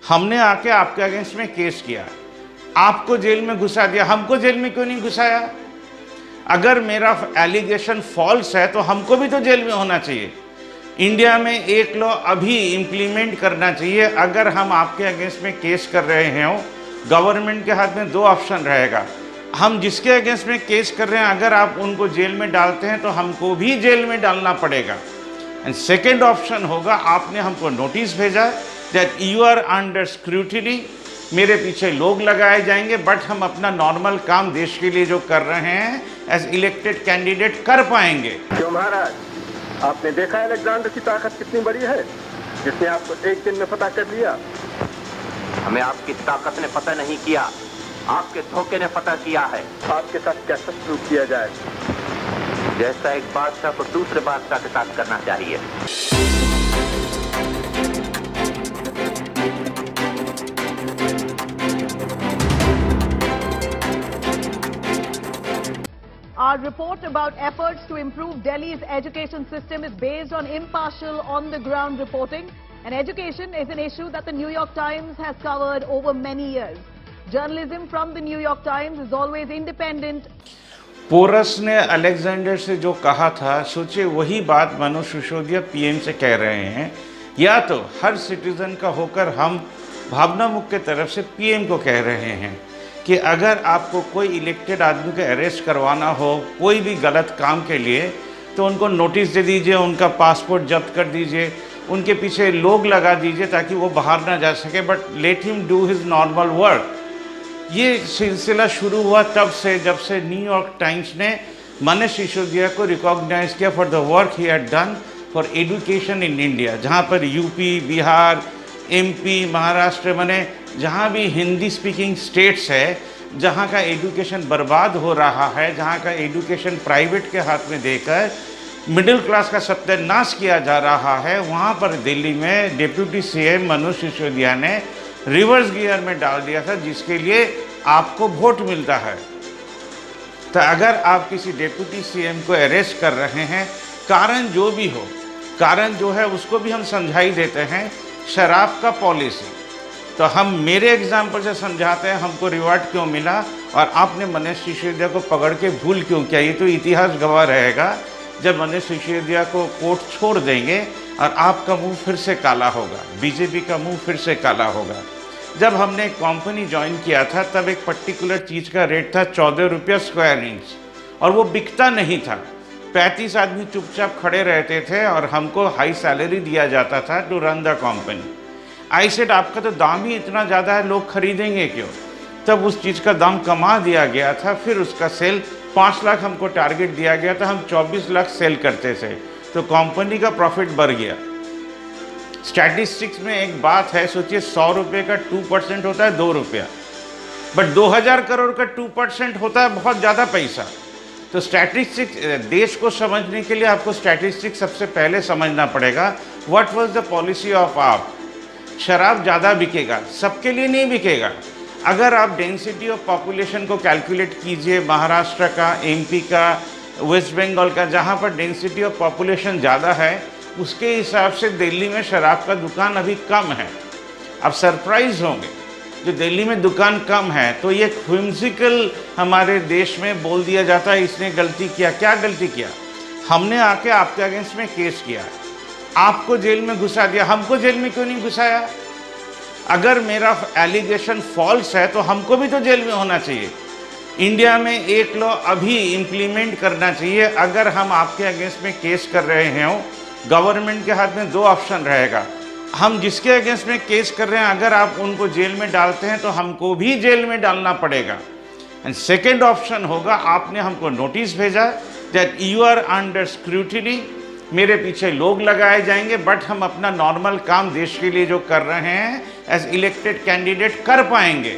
हमने आके आपके अगेंस्ट में केस किया, आपको जेल में घुसा दिया, हमको जेल में क्यों नहीं घुसाया? अगर मेरा एलिगेशन फॉल्स है तो हमको भी तो जेल में होना चाहिए। इंडिया में एक लॉ अभी इम्प्लीमेंट करना चाहिए। अगर हम आपके अगेंस्ट में केस कर रहे हैं, गवर्नमेंट के हाथ में दो ऑप्शन रहेगा। हम जिसके अगेंस्ट में केस कर रहे हैं, अगर आप उनको जेल में डालते हैं तो हमको भी जेल में डालना पड़ेगा। एंड सेकेंड ऑप्शन होगा, आपने हमको नोटिस भेजा that you are under scrutiny, मेरे पीछे लोग लगाए जाएंगे, बट हम अपना नॉर्मल काम देश के लिए जो कर रहे हैं एज इलेक्टेड कैंडिडेट कर पाएंगे। क्यों महाराज, आपने देखा अलेक्जेंडर की ताकत कितनी बड़ी है, जिसने आपको एक दिन में पता कर लिया। हमें आपकी ताकत ने पता नहीं किया, आपके धोखे ने पता किया है। आपके साथ कैसा सलूक किया जाए? जैसा एक बादशाह को दूसरे बादशाह के साथ करना चाहिए। Our report about efforts to improve Delhi's education system is based on impartial, on-the-ground reporting, and education is an issue that the New York Times has covered over many years. Journalism from the New York Times is always independent. Porus ने Alexander से जो कहा था, सोचिए वही बात Manoj Sisodia PM से कह रहे हैं। या तो हर सिटीजन का होकर हम भावना मुख के तरफ से पीएम को कह रहे हैं कि अगर आपको कोई इलेक्टेड आदमी को अरेस्ट करवाना हो कोई भी गलत काम के लिए, तो उनको नोटिस दे दीजिए, उनका पासपोर्ट जब्त कर दीजिए, उनके पीछे लोग लगा दीजिए ताकि वो बाहर ना जा सके, but let him do his normal work. ये सिलसिला शुरू हुआ तब से जब से न्यूयॉर्क टाइम्स ने मनोज सिसोदिया को रिकॉग्नाइज किया for the work he had done for education in India. जहाँ पर यूपी, बिहार, एमपी, महाराष्ट्र, माने जहाँ भी हिंदी स्पीकिंग स्टेट्स है, जहाँ का एजुकेशन बर्बाद हो रहा है, जहाँ का एजुकेशन प्राइवेट के हाथ में देकर मिडिल क्लास का सत्यानाश किया जा रहा है, वहाँ पर दिल्ली में डिप्टी सीएम मनोज सिसोदिया ने रिवर्स गियर में डाल दिया था, जिसके लिए आपको वोट मिलता है। तो अगर आप किसी डिप्टी सीएम को अरेस्ट कर रहे हैं, कारण जो भी हो, कारण जो है उसको भी हम समझाई देते हैं। शराब का पॉलिसी तो हम मेरे एग्जाम्पल से समझाते हैं, हमको रिवार्ड क्यों मिला और आपने मनोज सिसोदिया को पकड़ के भूल क्यों किया। ये तो इतिहास गवाह रहेगा जब मनोज सिसोदिया को कोर्ट छोड़ देंगे और आपका मुंह फिर से काला होगा, बीजेपी का मुंह फिर से काला होगा। जब हमने एक कंपनी ज्वाइन किया था तब एक पर्टिकुलर चीज़ का रेट था 14 रुपया स्क्वायर इंच, और वो बिकता नहीं था। 35 आदमी चुपचाप खड़े रहते थे और हमको हाई सैलरी दिया जाता था to run the company. I said आपका तो दाम ही इतना ज़्यादा है, लोग खरीदेंगे क्यों? तब उस चीज़ का दाम कमा दिया गया था। फिर उसका सेल 5 लाख हमको टारगेट दिया गया था, हम 24 लाख सेल करते थे, तो कंपनी का प्रॉफिट बढ़ गया। स्टैटिस्टिक्स में एक बात है, सोचिए 100 रुपये का 2% होता है 2 रुपया, बट 2000 करोड़ का 2% होता है बहुत ज़्यादा पैसा। तो स्टैटिस्टिक्स, देश को समझने के लिए आपको स्टैटिस्टिक्स सबसे पहले समझना पड़ेगा। What was the policy of आप? शराब ज़्यादा बिकेगा, सबके लिए नहीं बिकेगा। अगर आप डेंसिटी ऑफ पॉपुलेशन को कैलकुलेट कीजिए, महाराष्ट्र का, एमपी का, वेस्ट बंगाल का, जहाँ पर डेंसिटी ऑफ पॉपुलेशन ज़्यादा है, उसके हिसाब से दिल्ली में शराब का दुकान अभी कम है। आप सरप्राइज होंगे, जो दिल्ली में दुकान कम है तो ये व्हिम्सिकल हमारे देश में बोल दिया जाता है इसने गलती किया। क्या गलती किया? हमने आके आपके अगेंस्ट में केस किया, आपको जेल में घुसा दिया, हमको जेल में क्यों नहीं घुसाया? अगर मेरा एलिगेशन फॉल्स है तो हमको भी तो जेल में होना चाहिए। इंडिया में एक लॉ अभी इम्प्लीमेंट करना चाहिए। अगर हम आपके अगेंस्ट में केस कर रहे हैं, गवर्नमेंट के हाथ में दो ऑप्शन रहेगा। हम जिसके अगेंस्ट में केस कर रहे हैं, अगर आप उनको जेल में डालते हैं तो हमको भी जेल में डालना पड़ेगा। एंड सेकेंड ऑप्शन होगा, आपने हमको नोटिस भेजा that you are under scrutiny, मेरे पीछे लोग लगाए जाएंगे, बट हम अपना नॉर्मल काम देश के लिए जो कर रहे हैं एज इलेक्टेड कैंडिडेट कर पाएंगे।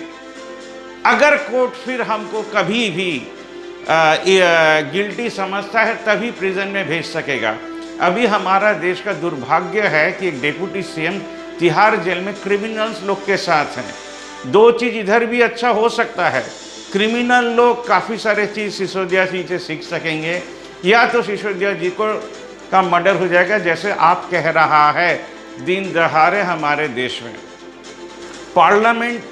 अगर कोर्ट फिर हमको कभी भी गिल्टी समझता है तभी प्रिजन में भेज सकेगा। अभी हमारा देश का दुर्भाग्य है कि एक डिप्टी सीएम तिहाड़ जेल में क्रिमिनल्स लोग के साथ हैं। दो चीज़ इधर भी अच्छा हो सकता है, क्रिमिनल लोग काफ़ी सारे चीज़ सिसोदिया जी से सीख सकेंगे, या तो सिसोदिया जी को का मर्डर हो जाएगा जैसे आप कह रहा है दिन दहाड़े हमारे देश में। पार्लियामेंट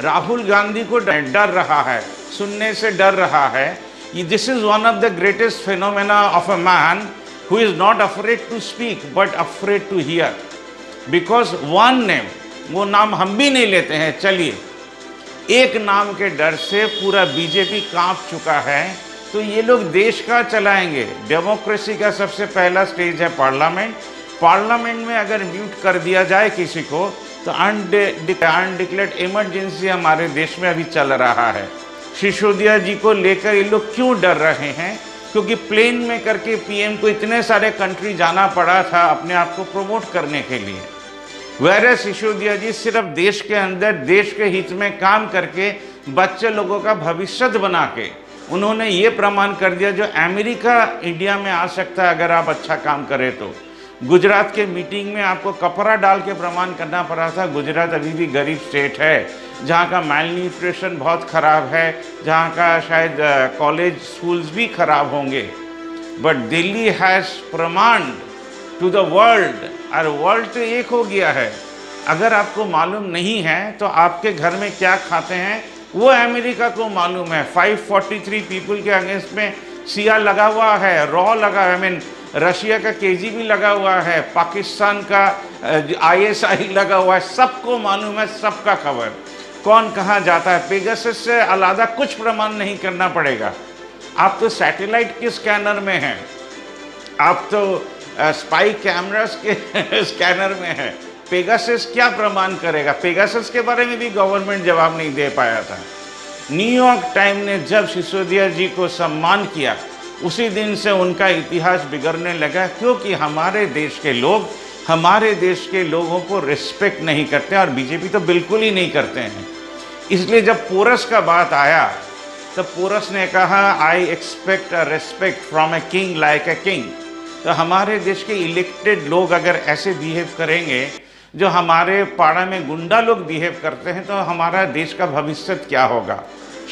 राहुल गांधी को डर रहा है, सुनने से डर रहा है। This is one of the greatest phenomena of a man who is not afraid to speak but afraid to hear, because one name, वो नाम हम भी नहीं लेते हैं, चलिए एक नाम के डर से पूरा बीजेपी कांप चुका है। तो ये लोग देश का चलाएंगे। डेमोक्रेसी का सबसे पहला स्टेज है पार्लियामेंट। पार्लियामेंट में अगर म्यूट कर दिया जाए किसी को तो अनडिक्लेयर्ड इमरजेंसी हमारे देश में अभी चल रहा है। सिसोदिया जी को लेकर ये लोग क्यों डर रहे हैं? क्योंकि प्लेन में करके पीएम को इतने सारे कंट्री जाना पड़ा था अपने आप को प्रमोट करने के लिए। वैरस सिसोदिया जी सिर्फ देश के अंदर देश के हित में काम करके बच्चे लोगों का भविष्य बना के उन्होंने ये प्रमाण कर दिया जो अमेरिका इंडिया में आ सकता है अगर आप अच्छा काम करें तो। गुजरात के मीटिंग में आपको कपड़ा डाल के प्रमाण करना पड़ा था। गुजरात अभी भी गरीब स्टेट है, जहाँ का माल न्यूट्रिशन बहुत ख़राब है, जहाँ का शायद कॉलेज स्कूल्स भी ख़राब होंगे। बट दिल्ली हैज़ प्रमाण टू द वर्ल्ड, और वर्ल्ड तो एक हो गया है। अगर आपको मालूम नहीं है तो आपके घर में क्या खाते हैं वो अमेरिका को मालूम है। 543 पीपल के अगेंस्ट में सिया लगा हुआ है, रॉ लगा है, आई मीन रशिया का केजीबी लगा हुआ है, पाकिस्तान का ISI लगा हुआ है, सबको मालूम है, सबका खबर कौन कहाँ जाता है। पेगासस से अलादा कुछ प्रमाण नहीं करना पड़ेगा। आप तो सैटेलाइट के स्कैनर में हैं, आप तो स्पाई कैमरास के स्कैनर में है। पेगासस क्या प्रमाण करेगा? पेगासस के बारे में भी गवर्नमेंट जवाब नहीं दे पाया था। न्यूयॉर्क टाइम ने जब सिसोदिया जी को सम्मान किया उसी दिन से उनका इतिहास बिगड़ने लगा, क्योंकि हमारे देश के लोग हमारे देश के लोगों को रिस्पेक्ट नहीं करते और बीजेपी तो बिल्कुल ही नहीं करते हैं। इसलिए जब पोरस का बात आया तब पोरस ने कहा I expect a respect from a king like a king. तो हमारे देश के इलेक्टेड लोग अगर ऐसे बिहेव करेंगे जो हमारे पाड़ा में गुंडा लोग बिहेव करते हैं तो हमारा देश का भविष्य क्या होगा?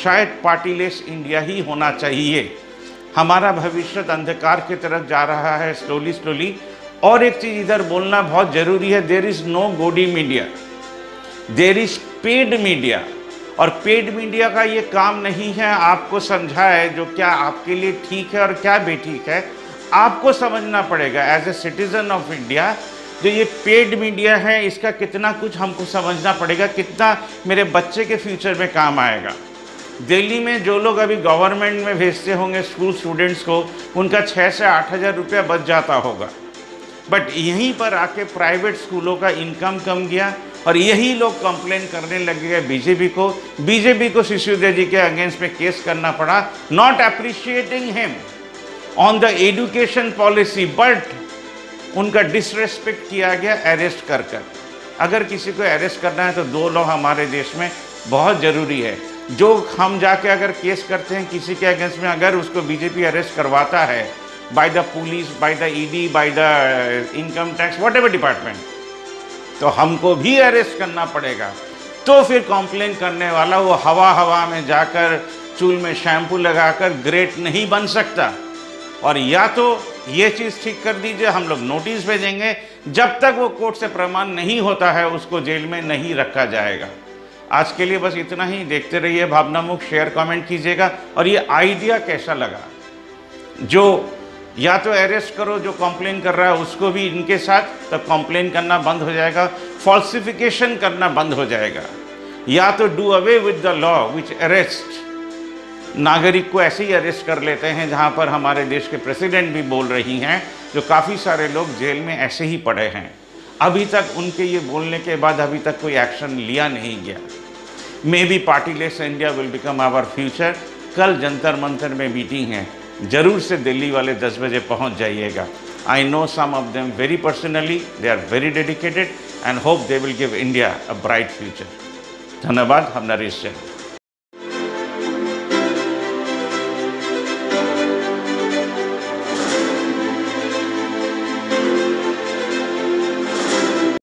शायद पार्टीलेस इंडिया ही होना चाहिए। हमारा भविष्य अंधकार की तरफ जा रहा है स्लोली। और एक चीज़ इधर बोलना बहुत ज़रूरी है, there is no godi media, there is paid media. और पेड मीडिया का ये काम नहीं है आपको समझाए जो क्या आपके लिए ठीक है और क्या बेठीक है। आपको समझना पड़ेगा as a citizen of India, जो ये पेड मीडिया है इसका कितना कुछ हमको समझना पड़ेगा, कितना मेरे बच्चे के फ्यूचर में काम आएगा। दिल्ली में जो लोग अभी गवर्नमेंट में भेजते होंगे स्कूल स्टूडेंट्स को, उनका 6 से 8 हज़ार रुपया बच जाता होगा। बट यहीं पर आके प्राइवेट स्कूलों का इनकम कम गया और यही लोग कंप्लेन करने लगे गए बीजेपी को सिसोदिया जी के अगेंस्ट में केस करना पड़ा, not appreciating him on the education policy, but उनका डिसरेस्पेक्ट किया गया अरेस्ट कर। अगर किसी को अरेस्ट करना है तो 2 लॉ हमारे देश में बहुत ज़रूरी है। जो हम जाके अगर केस करते हैं किसी के अगेंस्ट में, अगर उसको बीजेपी अरेस्ट करवाता है by the police, by the ED, by the income tax, what ever department, तो हमको भी अरेस्ट करना पड़ेगा। तो फिर कंप्लेन करने वाला वो हवा में जाकर चूल में शैम्पू लगाकर ग्रेट नहीं बन सकता। और या तो ये चीज़ ठीक कर दीजिए, हम लोग नोटिस भेजेंगे, जब तक वो कोर्ट से प्रमाण नहीं होता है उसको जेल में नहीं रखा जाएगा। आज के लिए बस इतना ही। देखते रहिए भावनामुख, शेयर कमेंट कीजिएगा। और ये आइडिया कैसा लगा, जो या तो अरेस्ट करो जो कंप्लेन कर रहा है उसको भी इनके साथ, तब कंप्लेन करना बंद हो जाएगा, फॉल्सिफिकेशन करना बंद हो जाएगा। या तो do away with the law which arrest, नागरिक को ऐसे ही अरेस्ट कर लेते हैं, जहां पर हमारे देश के प्रेसिडेंट भी बोल रही हैं, जो काफ़ी सारे लोग जेल में ऐसे ही पड़े हैं। अभी तक उनके ये बोलने के बाद अभी तक कोई एक्शन लिया नहीं गया। May be partyless India will become our future. कल जंतर मंतर में मीटिंग है, जरूर से दिल्ली वाले 10 बजे पहुंच जाइएगा। I know some of them very personally, they are very dedicated and hope they will give India a bright future. धन्यवाद। हम नरेश जैन।